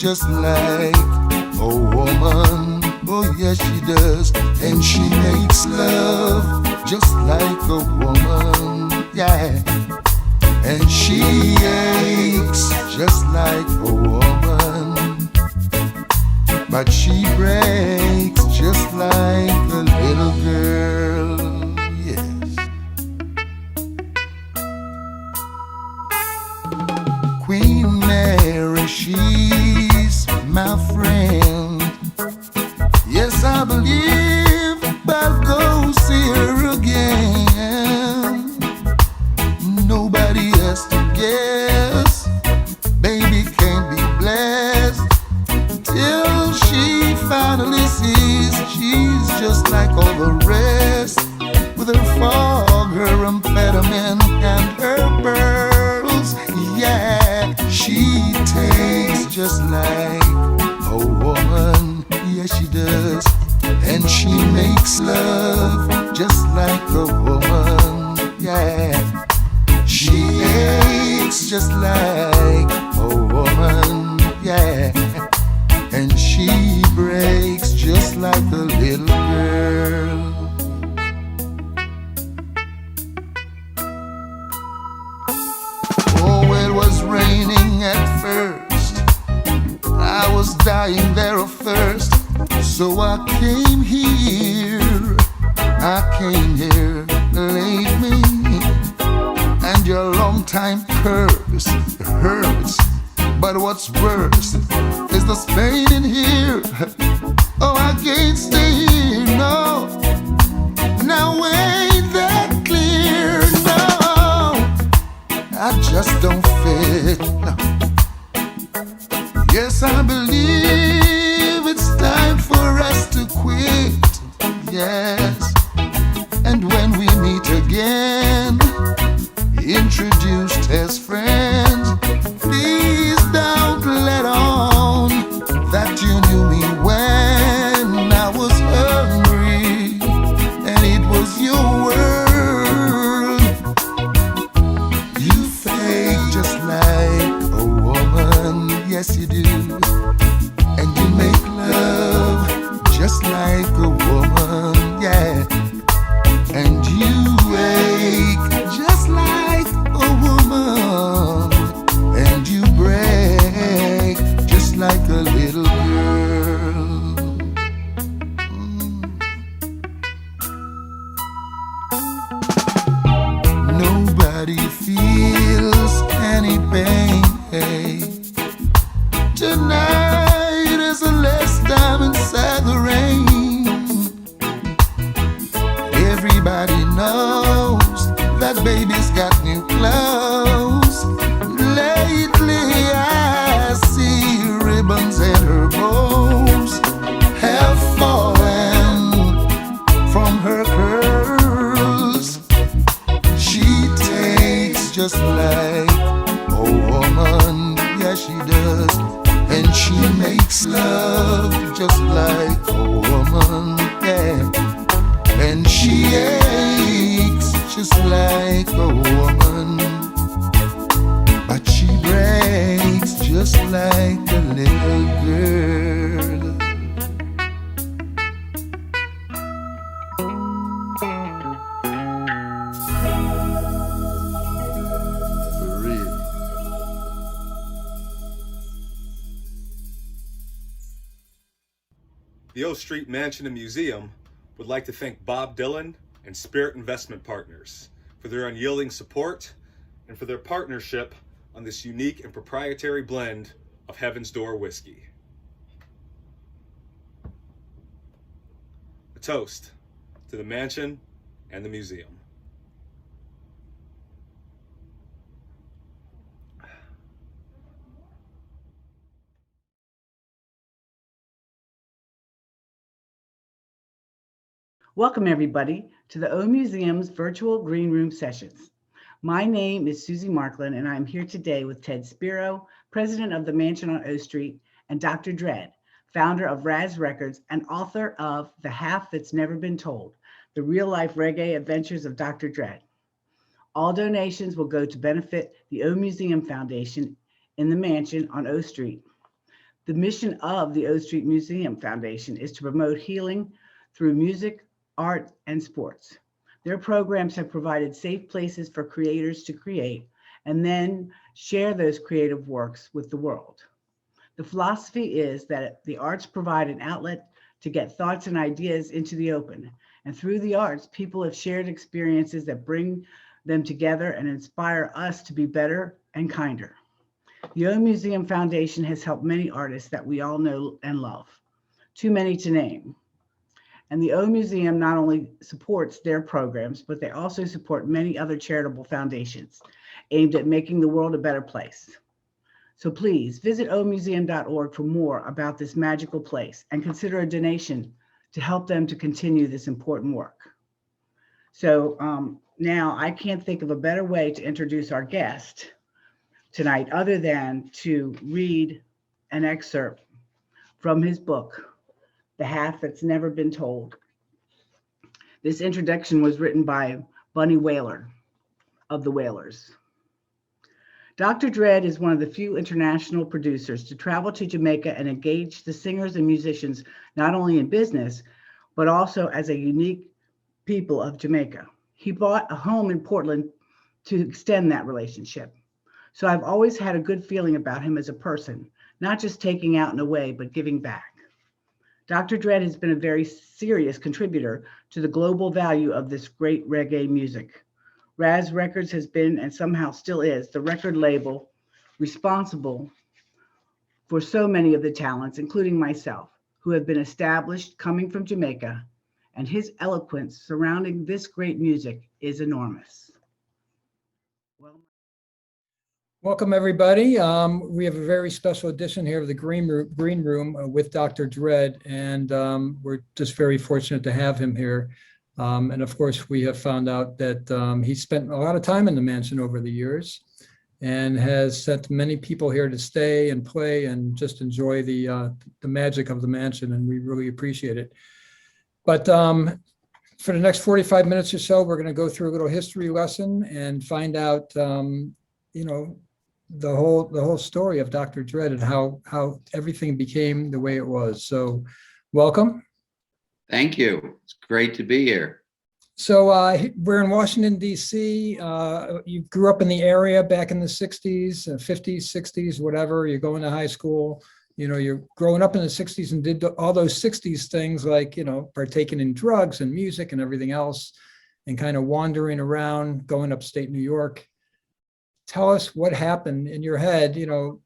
just like a woman. Oh yes, she does. And she makes love just like a woman. Yeah. And she aches just like a woman, but she breaks just like a little girl. Yes. Queen Mary, she's my friend. Yes, I believe I'll go see her again. Nobody has to guess. Baby can't be blessed till she finally sees she's just like all the rest. With her fog, her amphetamine, and her pearls. Yeah, she tastes just like a woman. Yes, she does. And she makes love just like a woman. Yeah. She aches just like a woman, yeah. And she breaks just like a little girl. Oh, it was raining at first. I was dying there of thirst. So I came here. I came here, believe me. And your long time curse hurts. But what's worse is the pain in here. Oh, I can't stay here, no. Now ain't that clear, no. I just don't fit, no. Yes, I believe it's time for us to quit. Yes. And when we meet again, introduced as friends, please don't let on that you knew me when I was hungry and it was your world. You fake just like a woman, yes you do. And you make love just like a woman, yeah. And you ache just like a woman, and you break just like a little girl. Nobody feels any pain. Tonight is the last time inside the rain. Everybody knows that baby's got new clothes. Lately I see ribbons and her bows have fallen from her curls. She takes just like a woman, yeah she does. And she makes love just like a woman, yeah. And she aches just like a woman, but she breaks just like a little girl. For real. The O Street Mansion and Museum would like to thank Bob Dylan and Spirit Investment Partners for their unyielding support and for their partnership on this unique and proprietary blend of Heaven's Door whiskey. A toast to the mansion and the museum. Welcome, everybody, to the O Museum's virtual Green Room sessions. My name is Susie Markland, and I'm here today with Ted Spiro, president of the Mansion on O Street, and Dr. Dredd, founder of Raz Records and author of The Half That's Never Been Told, the real-life reggae adventures of Dr. Dredd. All donations will go to benefit the O Museum Foundation in the Mansion on O Street. The mission of the O Street Museum Foundation is to promote healing through music, art, and sports. Their programs have provided safe places for creators to create and then share those creative works with the world. The philosophy is that the arts provide an outlet to get thoughts and ideas into the open. And through the arts, people have shared experiences that bring them together and inspire us to be better and kinder. The O Museum Foundation has helped many artists that we all know and love, too many to name. And the O Museum not only supports their programs, but they also support many other charitable foundations aimed at making the world a better place. So please visit omuseum.org for more about this magical place and consider a donation to help them to continue this important work. So now I can't think of a better way to introduce our guest tonight other than to read an excerpt from his book, The Half That's Never Been Told. This introduction was written by Bunny Wailer of the Wailers. Dr. Dredd is one of the few international producers to travel to Jamaica and engage the singers and musicians not only in business, but also as a unique people of Jamaica. He bought a home in Portland to extend that relationship. So I've always had a good feeling about him as a person, not just taking out and away, but giving back. Dr. Dredd has been a very serious contributor to the global value of this great reggae music. Raz Records has been, and somehow still is, the record label responsible for so many of the talents, including myself, who have been established coming from Jamaica, and his eloquence surrounding this great music is enormous. Welcome, everybody. We have a very special edition here of the Green Room with Dr. Dredd, and we're just very fortunate to have him here. And of course, we have found out that he spent a lot of time in the mansion over the years and has sent many people here to stay and play and just enjoy the magic of the mansion, and we really appreciate it. But for the next 45 minutes or so, we're going to go through a little history lesson and find out, you know, the whole story of Dr. Dredd and how everything became the way it was. So, welcome. Thank you. It's great to be here. So we're in Washington, D.C. You grew up in the area back in the 60s, 50s, 60s, whatever. You're going to high school. You know, you're growing up in the 60s and did all those 60s things like, you know, partaking in drugs and music and everything else and kind of wandering around, going upstate New York. Tell us what happened in your head. You know,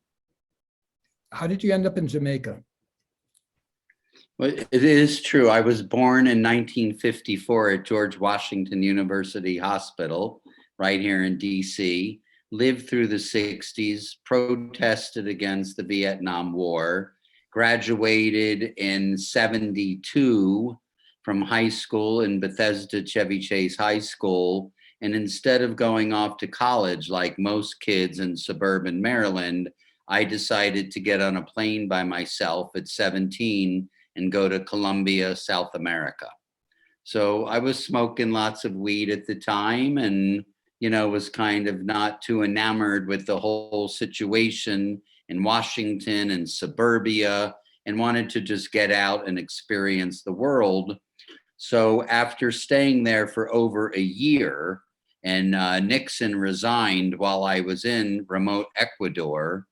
how did you end up in Jamaica? Well, it is true. I was born in 1954 at George Washington University Hospital, right here in DC, lived through the 60s, protested against the Vietnam War, graduated in 72 from high school in Bethesda Chevy Chase High School. And instead of going off to college like most kids in suburban Maryland, I decided to get on a plane by myself at 17 and go to Colombia, South America. So I was smoking lots of weed at the time and, you know, was kind of not too enamored with the whole situation in Washington and suburbia and wanted to just get out and experience the world. So after staying there for over a year and Nixon resigned while I was in remote Ecuador,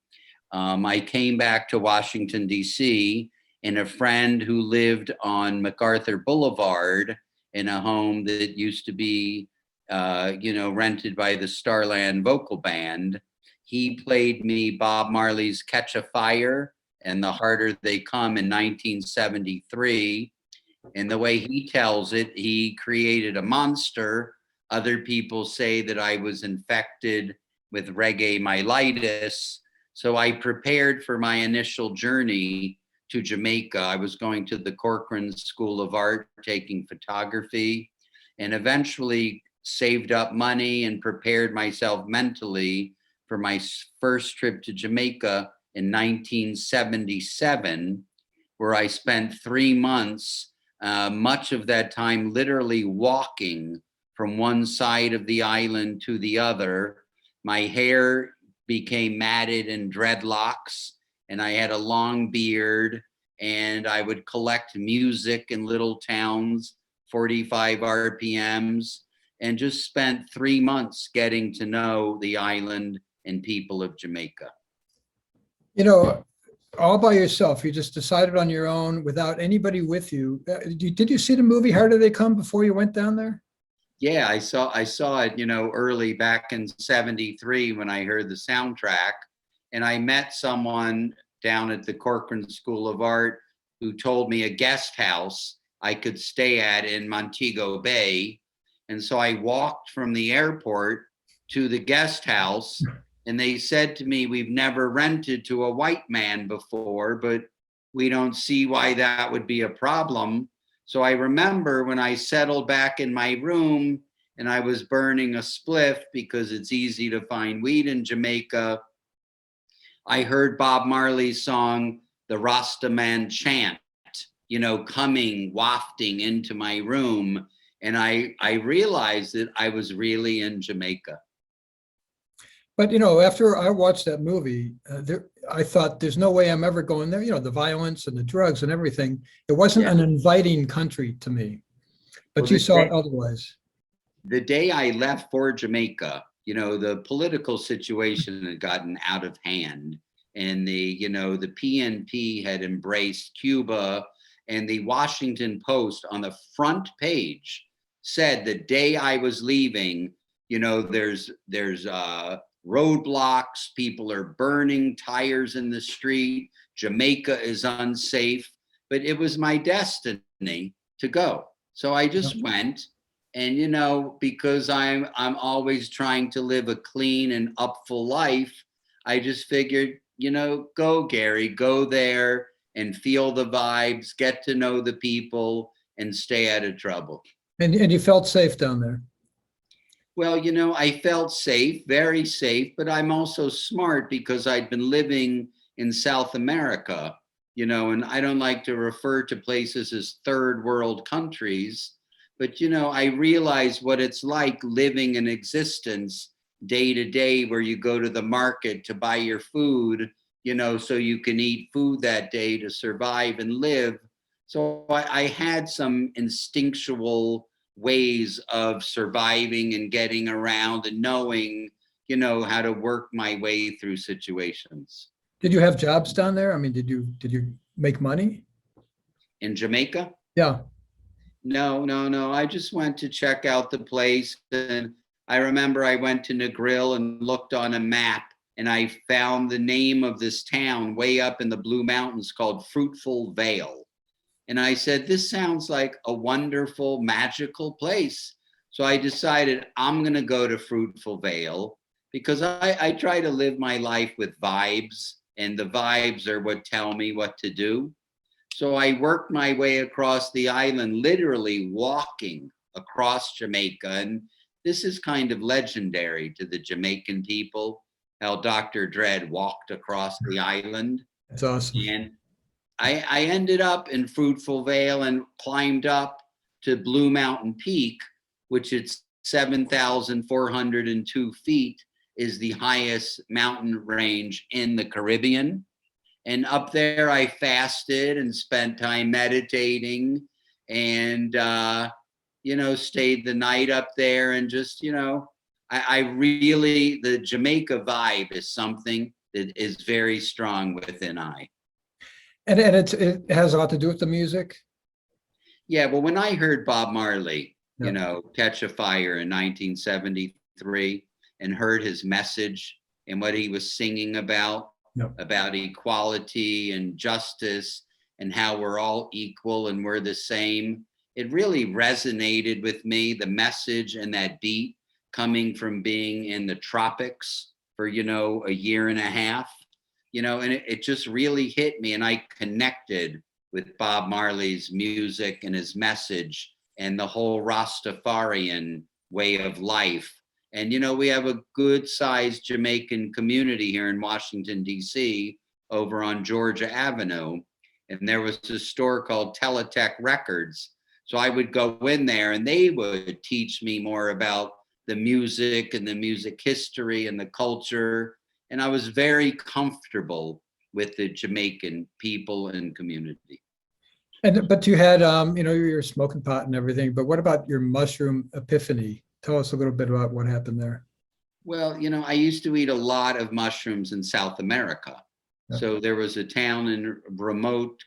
I came back to Washington, D.C., and a friend who lived on MacArthur Boulevard in a home that used to be, rented by the Starland Vocal Band. He played me Bob Marley's Catch a Fire and The Harder They Come in 1973. And the way he tells it, he created a monster. Other people say that I was infected with reggae myelitis. So I prepared for my initial journey to Jamaica. I was going to the Corcoran School of Art, taking photography, and eventually saved up money and prepared myself mentally for my first trip to Jamaica in 1977, where I spent 3 months, much of that time literally walking from one side of the island to the other. My hair became matted in dreadlocks, and I had a long beard, and I would collect music in little towns, 45 RPMs, and just spent 3 months getting to know the island and people of Jamaica. You know, all by yourself, you just decided on your own without anybody with you. Did you see the movie How Did They Come before you went down there? Yeah, I saw it, early back in 73 when I heard the soundtrack. And I met someone down at the Corcoran School of Art who told me a guest house I could stay at in Montego Bay. And so I walked from the airport to the guest house, and they said to me, "We've never rented to a white man before, but we don't see why that would be a problem." So I remember when I settled back in my room and I was burning a spliff because it's easy to find weed in Jamaica, I heard Bob Marley's song, The Rasta Man Chant, coming, wafting into my room. And I realized that I was really in Jamaica. But, after I watched that movie, I thought there's no way I'm ever going there. The violence and the drugs and everything. It wasn't an inviting country to me, but Well, you saw it otherwise. The day I left for Jamaica, the political situation had gotten out of hand, and the PNP had embraced Cuba, and the Washington Post on the front page said the day I was leaving, there's roadblocks, people are burning tires in the street, Jamaica is unsafe, but it was my destiny to go. So I just went. And, because I'm always trying to live a clean and upful life, I just figured, go, Gary, go there and feel the vibes, get to know the people, and stay out of trouble. And you felt safe down there? Well, I felt safe, very safe, but I'm also smart because I'd been living in South America, and I don't like to refer to places as third world countries. But, I realize what it's like living an existence day to day where you go to the market to buy your food, so you can eat food that day to survive and live. So I had some instinctual ways of surviving and getting around and knowing, how to work my way through situations. Did you have jobs down there? I mean, did you make money? In Jamaica? Yeah. No. I just went to check out the place. And I remember I went to Negril and looked on a map, and I found the name of this town way up in the Blue Mountains called Fruitful Vale. And I said, this sounds like a wonderful, magical place. So I decided I'm going to go to Fruitful Vale because I try to live my life with vibes, and the vibes are what tell me what to do. So I worked my way across the island, literally walking across Jamaica. And this is kind of legendary to the Jamaican people, how Dr. Dredd walked across the island. That's awesome. And I ended up in Fruitful Vale and climbed up to Blue Mountain Peak, which is 7,402 feet, is the highest mountain range in the Caribbean. And up there, I fasted and spent time meditating and, stayed the night up there. And just, I really, the Jamaica vibe is something that is very strong within I. And it has a lot to do with the music? Yeah, well, when I heard Bob Marley, Catch a Fire in 1973 and heard his message and what he was singing about equality and justice and how we're all equal and we're the same. It really resonated with me, the message and that beat coming from being in the tropics for, a year and a half, and it just really hit me. And I connected with Bob Marley's music and his message and the whole Rastafarian way of life. And, we have a good sized Jamaican community here in Washington, D.C., over on Georgia Avenue. And there was a store called Teletech Records. So I would go in there and they would teach me more about the music and the music history and the culture. And I was very comfortable with the Jamaican people and community. But you had, you were smoking pot and everything, but what about your mushroom epiphany? Tell us a little bit about what happened there. Well, I used to eat a lot of mushrooms in South America. Yeah. So there was a town in remote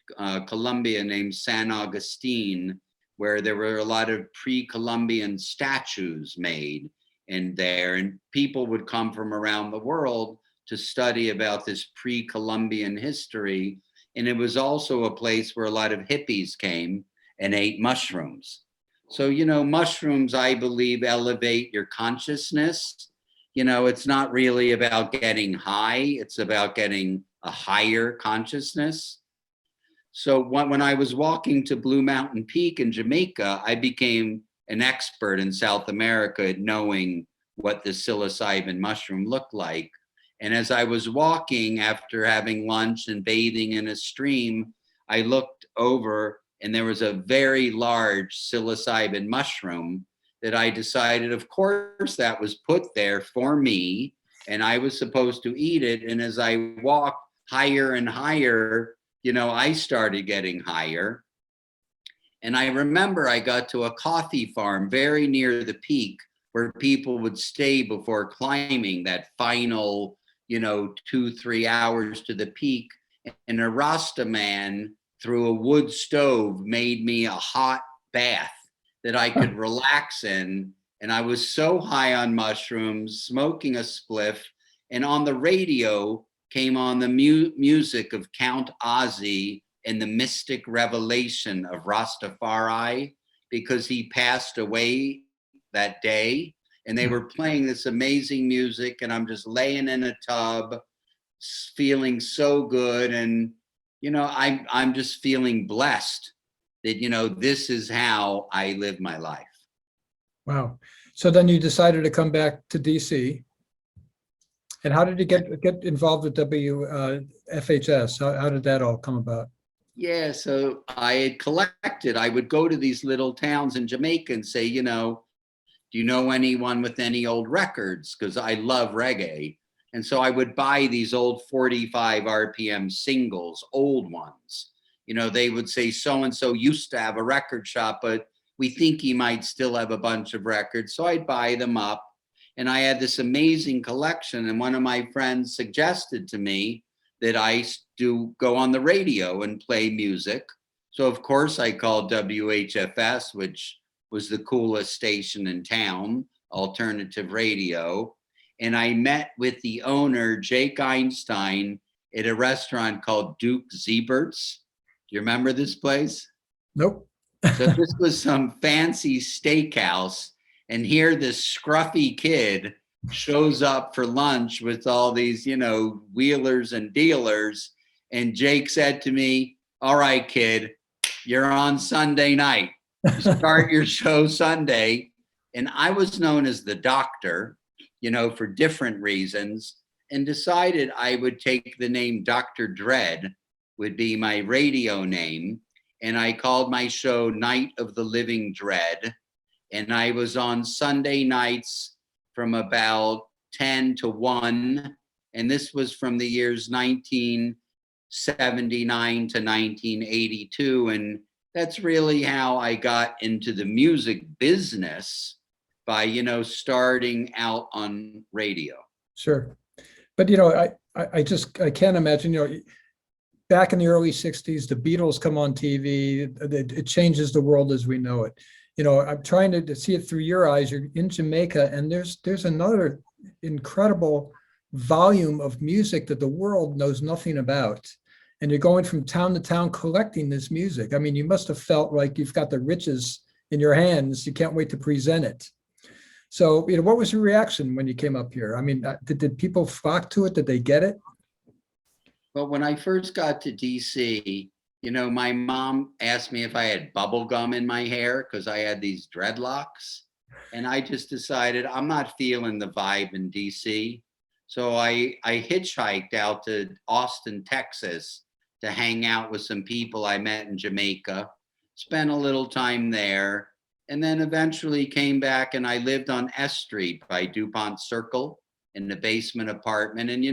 Colombia named San Agustin, where there were a lot of pre-Columbian statues made in there, and people would come from around the world to study about this pre-Columbian history. And it was also a place where a lot of hippies came and ate mushrooms. So, mushrooms, I believe, elevate your consciousness. It's not really about getting high, it's about getting a higher consciousness. So when I was walking to Blue Mountain Peak in Jamaica, I became an expert in South America at knowing what the psilocybin mushroom looked like. And as I was walking after having lunch and bathing in a stream, I looked over and there was a very large psilocybin mushroom that I decided, of course, that was put there for me and I was supposed to eat it. And as I walked higher and higher, I started getting higher. And I remember I got to a coffee farm very near the peak where people would stay before climbing that final, 2-3 hours to the peak. And a Rasta man through a wood stove made me a hot bath that I could relax in. And I was so high on mushrooms, smoking a spliff, and on the radio came on the music of Count Ozzy and the mystic revelation of Rastafari, because he passed away that day. And they were playing this amazing music, and I'm just laying in a tub, feeling so good. And, I'm just feeling blessed that, this is how I live my life. Wow. So then you decided to come back to DC. And how did you get involved with FHS? How did that all come about? Yeah, so I would go to these little towns in Jamaica and say, do you know anyone with any old records? Because I love reggae. And so I would buy these old 45 RPM singles, old ones. They would say, so-and-so used to have a record shop, but we think he might still have a bunch of records. So I'd buy them up. And I had this amazing collection. And one of my friends suggested to me that I do go on the radio and play music. So of course I called WHFS, which was the coolest station in town, alternative radio. And I met with the owner, Jake Einstein, at a restaurant called Duke Zebert's. Do you remember this place? Nope. So this was some fancy steakhouse. And here this scruffy kid shows up for lunch with all these, wheelers and dealers. And Jake said to me, all right, kid, you're on Sunday night. You start your show Sunday. And I was known as the doctor, for different reasons, and decided I would take the name Dr. Dread would be my radio name. And I called my show Night of the Living Dread. And I was on Sunday nights from about 10 to 1. And this was from the years 1979 to 1982. And that's really how I got into the music business by, starting out on radio. Sure. But, I can't imagine, back in the early 60s, the Beatles come on TV, it changes the world as we know it. I'm trying to see it through your eyes. You're in Jamaica, and there's another incredible volume of music that the world knows nothing about. And you're going from town to town collecting this music. I mean, you must have felt like you've got the riches in your hands. You can't wait to present it. So, what was your reaction when you came up here? I mean, did people flock to it? Did they get it? Well, when I first got to DC, my mom asked me if I had bubble gum in my hair because I had these dreadlocks. And I just decided I'm not feeling the vibe in DC. So I hitchhiked out to Austin, Texas to hang out with some people I met in Jamaica, spent a little time there, and then eventually came back and I lived on S Street by DuPont Circle in the basement apartment. And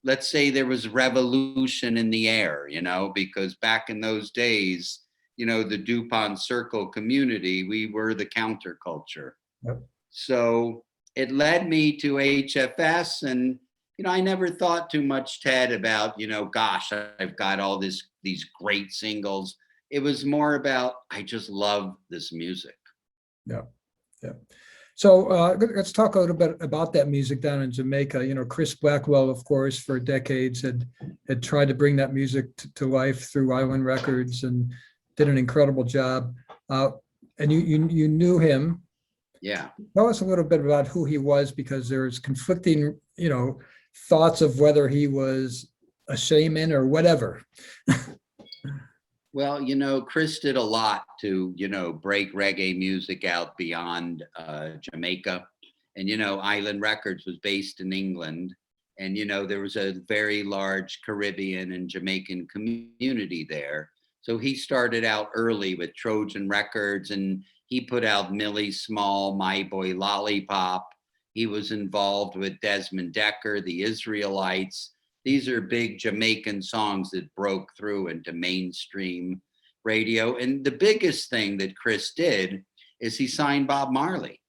let's say there was revolution in the air, because back in those days, the DuPont Circle community, we were the counterculture. Yep. So it led me to HFS, and I never thought too much, Ted, about gosh, I've got all these great singles. It was more about I just love this music. Yeah, yeah. So let's talk a little bit about that music down in Jamaica. Chris Blackwell, of course, for decades had tried to bring that music to life through Island Records and did an incredible job. And you knew him. Yeah. Tell us a little bit about who he was, because there's conflicting, thoughts of whether he was a shaman or whatever. Well, Chris did a lot to, break reggae music out beyond Jamaica. And, Island Records was based in England. And, there was a very large Caribbean and Jamaican community there. So he started out early with Trojan Records, and he put out Millie Small, My Boy Lollipop. He was involved with Desmond Decker, the Israelites. These are big Jamaican songs that broke through into mainstream radio. And the biggest thing that Chris did is he signed Bob Marley.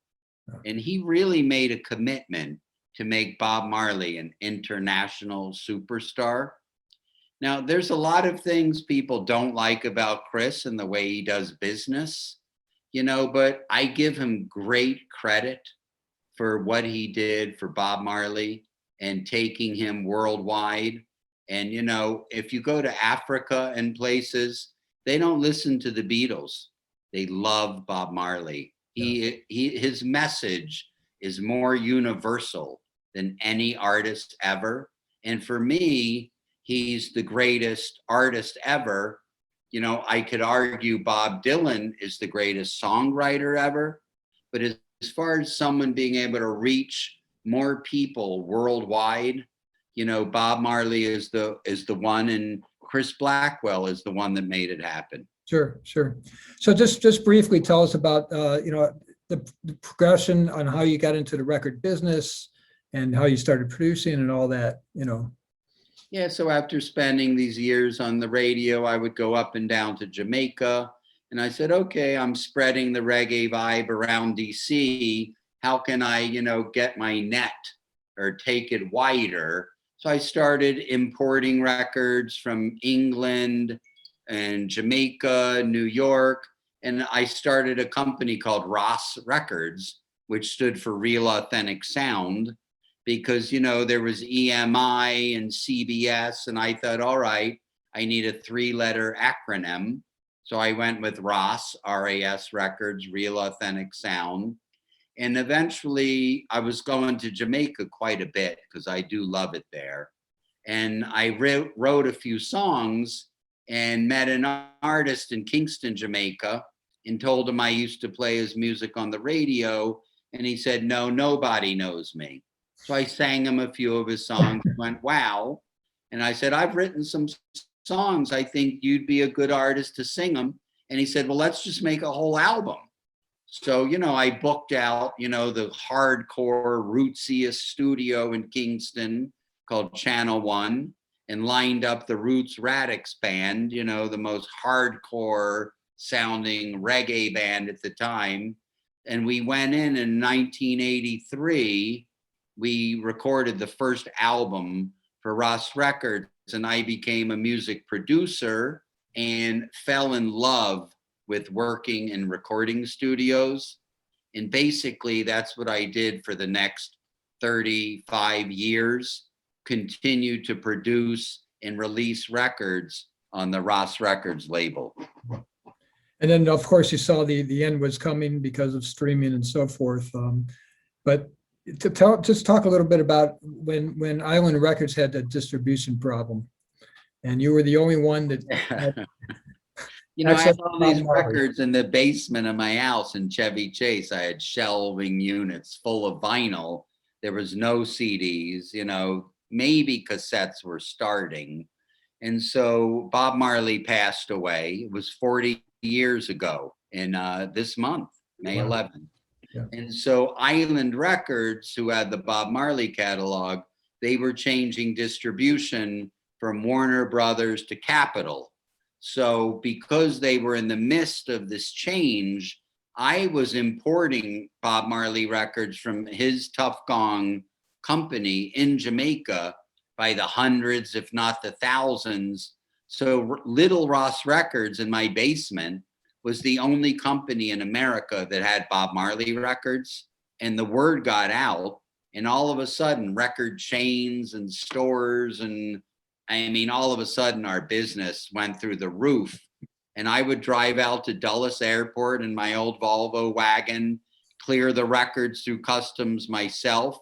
And he really made a commitment to make Bob Marley an international superstar. Now, there's a lot of things people don't like about Chris and the way he does business, but I give him great credit for what he did for Bob Marley and taking him worldwide. And, if you go to Africa and places, they don't listen to the Beatles. They love Bob Marley. His message is more universal than any artist ever. And for me, he's the greatest artist ever. I could argue Bob Dylan is the greatest songwriter ever, but as far as someone being able to reach more people worldwide, Bob Marley is the one, and Chris Blackwell is the one that made it happen. Sure. So just briefly tell us about the progression on how you got into the record business and how you started producing and all that. Yeah, so after spending these years on the radio, I would go up and down to Jamaica, and I said, okay, I'm spreading the reggae vibe around DC. How can I, get my net or take it wider? So I started importing records from England and Jamaica, New York, and I started a company called Ross Records, which stood for Real Authentic Sound, because, there was EMI and CBS, and I thought, all right, I need a 3-letter acronym. So I went with Ross, RAS Records, Real Authentic Sound. And eventually I was going to Jamaica quite a bit because I do love it there. And I wrote a few songs and met an artist in Kingston, Jamaica, and told him I used to play his music on the radio. And he said, no, nobody knows me. So I sang him a few of his songs, went, wow. And I said, I've written some songs. I think you'd be a good artist to sing them. And he said, well, let's just make a whole album. So, I booked out, the hardcore rootsiest studio in Kingston called Channel One, and lined up the Roots Radix band, the most hardcore sounding reggae band at the time. And we went in 1983, we recorded the first album for Ross Records, and I became a music producer and fell in love with working in recording studios. And basically that's what I did for the next 35 years, continued to produce and release records on the Ross Records label. And then of course you saw the end was coming because of streaming and so forth. But just talk a little bit about when Island Records had that distribution problem and you were the only one that had, I had all these records in the basement of my house in Chevy Chase. I had shelving units full of vinyl. There was no CDs, maybe cassettes were starting. And so Bob Marley passed away. It was 40 years ago in this month, May 11th. Yeah. And so Island Records, who had the Bob Marley catalog, they were changing distribution from Warner Brothers to Capitol. So because they were in the midst of this change, I was importing Bob Marley records from his Tough Gong company in Jamaica by the hundreds, if not the thousands. So Little Ross Records in my basement was the only company in America that had Bob Marley records. And the word got out, and all of a sudden record chains and stores, and I mean, all of a sudden our business went through the roof. And I would drive out to Dulles Airport in my old Volvo wagon, clear the records through customs myself,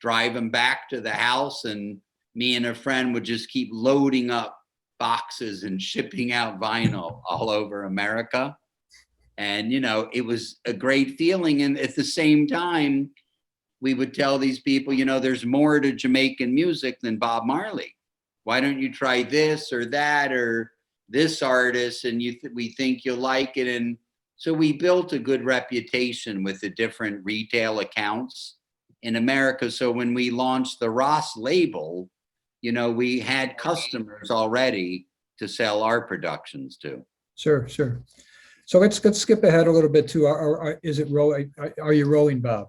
drive them back to the house, and me and a friend would just keep loading up boxes and shipping out vinyl all over America. And, you know, it was a great feeling. And at the same time, we would tell these people, you know, there's more to Jamaican music than Bob Marley. Why don't you try this or that or this artist, and we think you'll like it. And so we built a good reputation with the different retail accounts in America. So when we launched the Ross label, you know, we had customers already to sell our productions to. Sure, sure. So let's skip ahead a little bit to is it rolling? Are you rolling, Bob?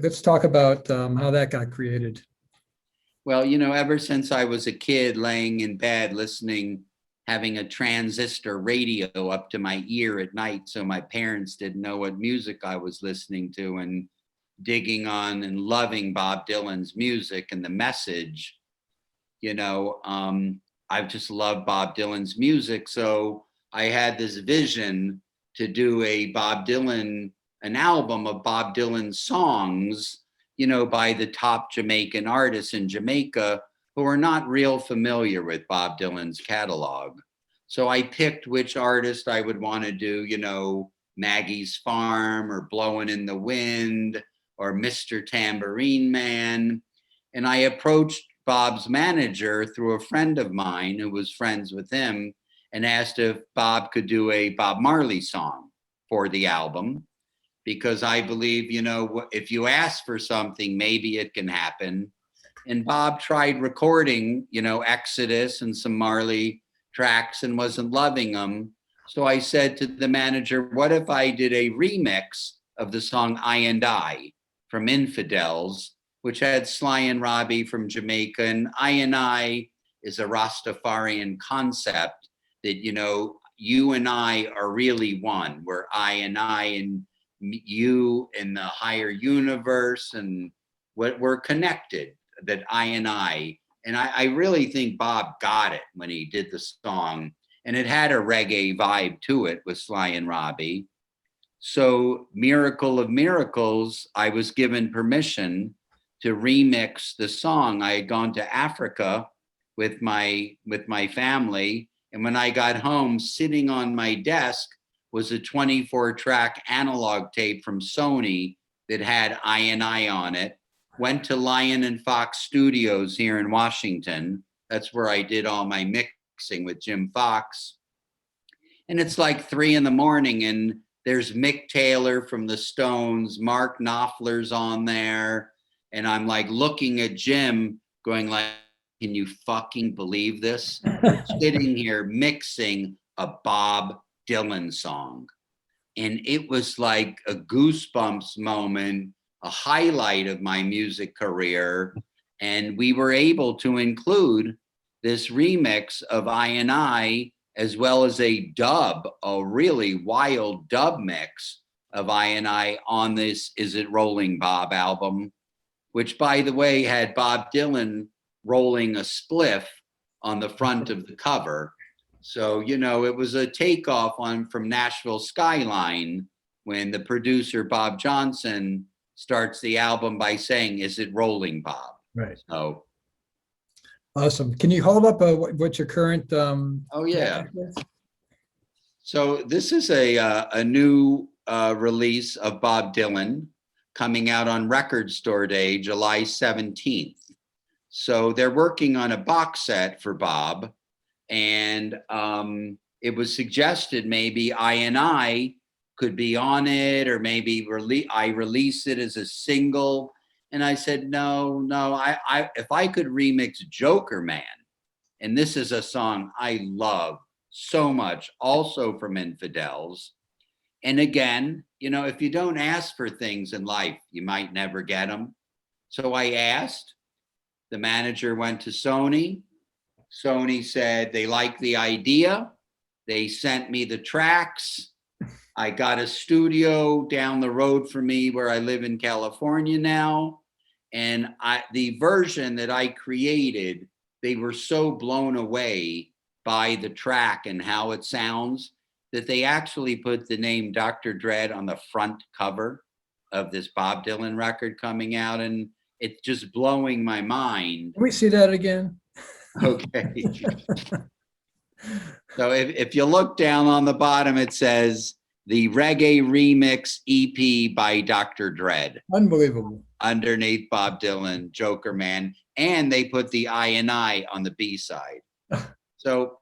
Let's talk about how that got created. Well, you know, ever since I was a kid laying in bed listening, having a transistor radio up to my ear at night so my parents didn't know what music I was listening to, and digging on and loving Bob Dylan's music and the message, you know, I've just loved Bob Dylan's music. So I had this vision to do an album of Bob Dylan songs, you know, by the top Jamaican artists in Jamaica who are not real familiar with Bob Dylan's catalog. So I picked which artist I would want to do, you know, Maggie's Farm or Blowing in the Wind or Mr. Tambourine Man. And I approached Bob's manager through a friend of mine who was friends with him and asked if Bob could do a Bob Marley song for the album, because I believe, you know, if you ask for something, maybe it can happen. And Bob tried recording, you know, Exodus and some Marley tracks and wasn't loving them. So I said to the manager, what if I did a remix of the song I and I from Infidels, which had Sly and Robbie from Jamaica. And I is a Rastafarian concept that, you know, you and I are really one. We're I and you in the higher universe, and what we're connected, that I. And I really think Bob got it when he did the song, and it had a reggae vibe to it with Sly and Robbie. So Miracle of Miracles, I was given permission to remix the song. I had gone to Africa with my family, and when I got home, sitting on my desk was a 24-track analog tape from Sony that had I and I on it. Went to Lion and Fox Studios here in Washington. That's where I did all my mixing with Jim Fox. And it's like 3 a.m, and there's Mick Taylor from the Stones, Mark Knopfler's on there. And I'm like looking at Jim going like, can you fucking believe this? Sitting here mixing a Bob Dylan song. And it was like a goosebumps moment, a highlight of my music career. And we were able to include this remix of I and I, as well as a dub, a really wild dub mix of I and I on this Is It Rolling Bob album, which, by the way, had Bob Dylan rolling a spliff on the front of the cover. So, you know, it was a takeoff from Nashville Skyline when the producer, Bob Johnson, starts the album by saying, "Is it rolling, Bob?" Right. So awesome. Can you hold up what your current? Oh yeah. So this is a new release of Bob Dylan coming out on Record Store Day, July 17th. So they're working on a box set for Bob, and it was suggested maybe I and I could be on it, or maybe I release it as a single. And I said, no, if I could remix Joker Man, and this is a song I love so much, also from Infidels. And again, if you don't ask for things in life, you might never get them. So I asked. The manager went to Sony. Sony said they liked the idea. They sent me the tracks. I got a studio down the road from me where I live in California now. And the version that I created, they were so blown away by the track and how it sounds that they actually put the name Dr. Dread on the front cover of this Bob Dylan record coming out. And it's just blowing my mind. Can we see that again? Okay. So if you look down on the bottom, it says the Reggae Remix EP by Dr. Dread. Unbelievable. Underneath Bob Dylan, Joker Man, and they put the I on the B side. So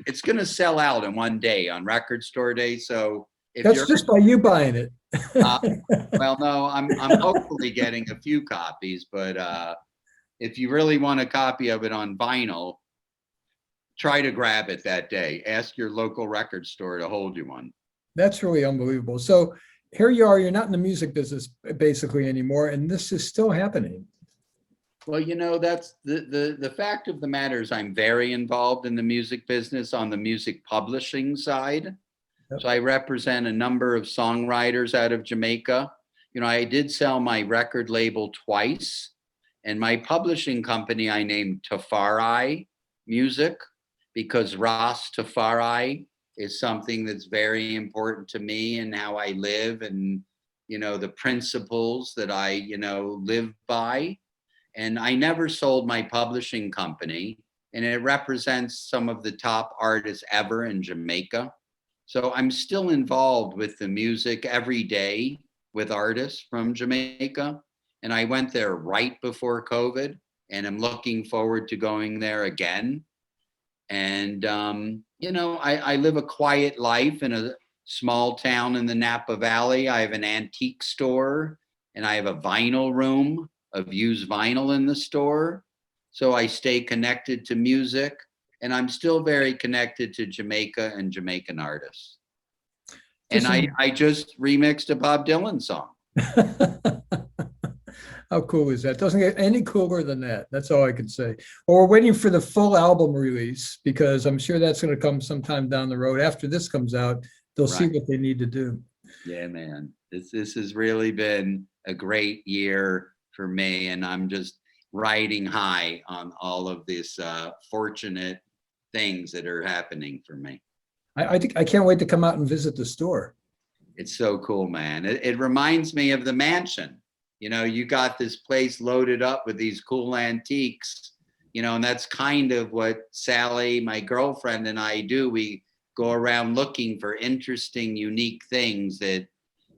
it's going to sell out in one day on Record Store Day. So if that's just by you buying it. Well, no, I'm hopefully getting a few copies, but if you really want a copy of it on vinyl, try to grab it that day. Ask your local record store to hold you one. That's really unbelievable. So here you are, you're not in the music business basically anymore, and this is still happening. Well, that's the fact of the matter is I'm very involved in the music business on the music publishing side. Yep. So I represent a number of songwriters out of Jamaica. I did sell my record label twice, and my publishing company I named Tafari Music because Ras Tafari is something that's very important to me and how I live and, the principles that I, live by. And I never sold my publishing company, and it represents some of the top artists ever in Jamaica. So I'm still involved with the music every day with artists from Jamaica. And I went there right before COVID, and I'm looking forward to going there again. And, I live a quiet life in a small town in the Napa Valley. I have an antique store, and I have a vinyl room of used vinyl in the store. So I stay connected to music, and I'm still very connected to Jamaica and Jamaican artists. And I just remixed a Bob Dylan song. How cool is that? Doesn't get any cooler than that. That's all I can say. Well, we're waiting for the full album release because I'm sure that's going to come sometime down the road. After this comes out, they'll see what they need to do. Yeah, man. This has really been a great year for me, and I'm just riding high on all of these fortunate things that are happening for me. I think I can't wait to come out and visit the store. It's so cool, man. It reminds me of the mansion. You got this place loaded up with these cool antiques, and that's kind of what Sally, my girlfriend, and I do. We go around looking for interesting, unique things that,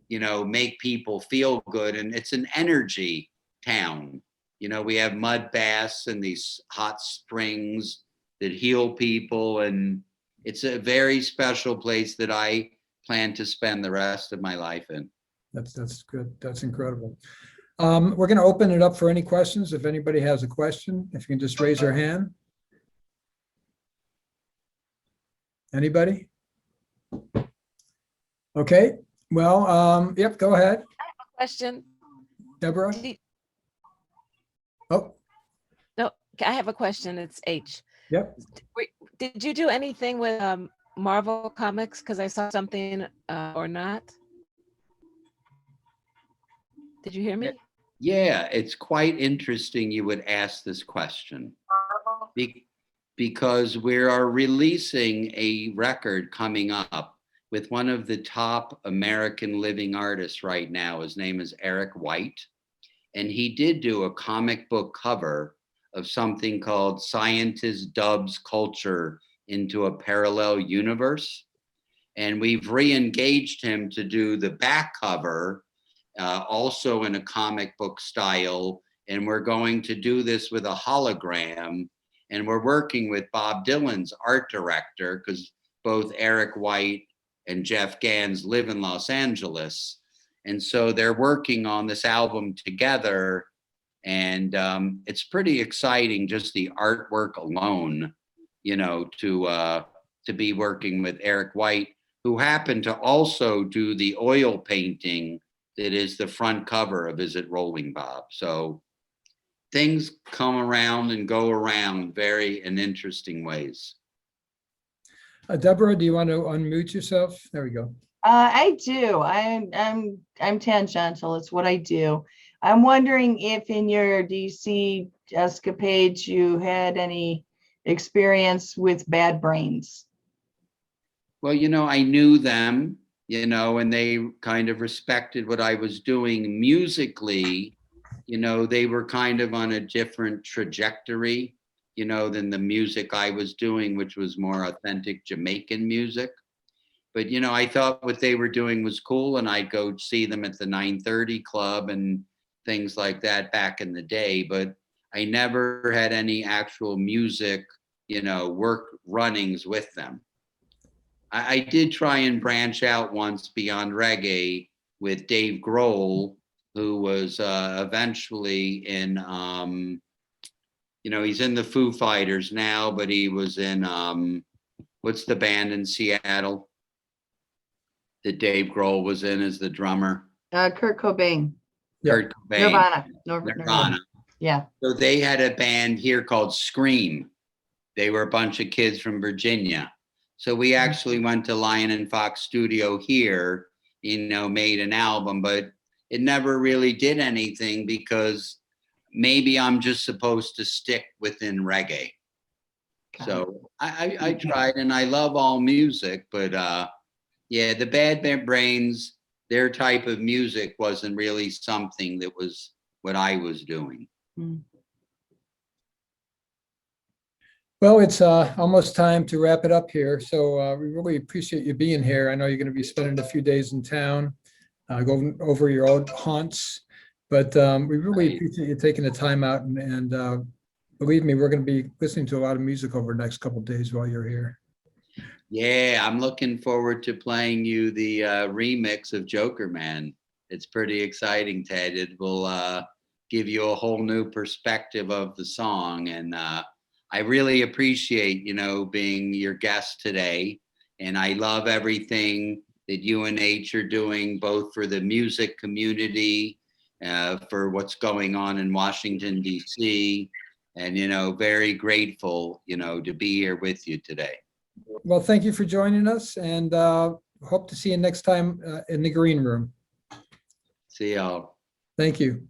make people feel good. And it's an energy town. We have mud baths and these hot springs that heal people. And it's a very special place that I plan to spend the rest of my life in. That's good. That's incredible. We're going to open it up for any questions. If anybody has a question, if you can just raise your hand. Anybody? Okay. Well, yep, go ahead. I have a question. Deborah? Oh. No, I have a question. It's H. Yep. Did you do anything with Marvel Comics? Because I saw something or not. Did you hear me? Yeah, it's quite interesting you would ask this question because we are releasing a record coming up with one of the top American living artists right now. His name is Eric White, and he did do a comic book cover of something called Scientist Dubs Culture into a Parallel Universe. And we've re-engaged him to do the back cover also in a comic book style. And we're going to do this with a hologram. And we're working with Bob Dylan's art director because both Eric White and Jeff Gans live in Los Angeles. And so they're working on this album together. And it's pretty exciting, just the artwork alone, to be working with Eric White, who happened to also do the oil painting that is the front cover of Is It Rolling Bob? So things come around and go around very in interesting ways. Deborah, do you want to unmute yourself? There we go. I do. I'm tangential. It's what I do. I'm wondering if in your DC escapades you had any experience with Bad Brains. Well, I knew them, and they kind of respected what I was doing musically. They were kind of on a different trajectory, than the music I was doing, which was more authentic Jamaican music. But, I thought what they were doing was cool, and I'd go see them at the 930 Club and things like that back in the day. But I never had any actual music, work runnings with them. I did try and branch out once beyond reggae with Dave Grohl, who was eventually in, he's in the Foo Fighters now, but he was in, what's the band in Seattle that Dave Grohl was in as the drummer? Kurt Cobain. Kurt Cobain. Nirvana. Yeah. So they had a band here called Scream. They were a bunch of kids from Virginia. So we actually went to Lion and Fox Studio here, made an album, but it never really did anything because maybe I'm just supposed to stick within reggae. So I tried, and I love all music, but yeah, the Bad Brains, their type of music wasn't really something that was what I was doing. Well, it's almost time to wrap it up here. So we really appreciate you being here. I know you're going to be spending a few days in town, going over your old haunts, but we really appreciate you taking the time out. And believe me, we're going to be listening to a lot of music over the next couple of days while you're here. Yeah, I'm looking forward to playing you the remix of Joker Man. It's pretty exciting, Ted. It will give you a whole new perspective of the song. And I really appreciate, being your guest today. And I love everything that UNH are doing, both for the music community, for what's going on in Washington, D.C. And, very grateful, to be here with you today. Well, thank you for joining us, and hope to see you next time in the green room. See y'all. Thank you.